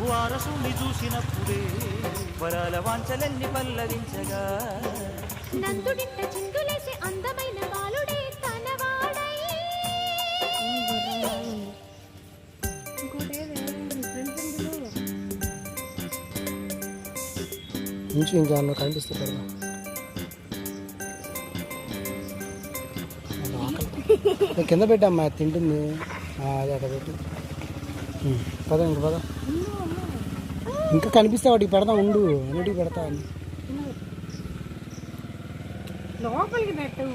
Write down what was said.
వారసుని చూసినప్పుడే వరాల వాంఛలన్నీ పల్లవించగా నందుడింట చిందులేసే అందమైన బాలుడే తనవాడై ఇంకా కనిపిస్తుంది కింద పెట్టమ్మా తింటుంది అదే అక్కడ పెట్టి పద ఇంక పద ఇంకా కనిపిస్తే వాటికి పెడతా ఉండు అన్నిటికి పెడతా లోపలికి పెట్టు.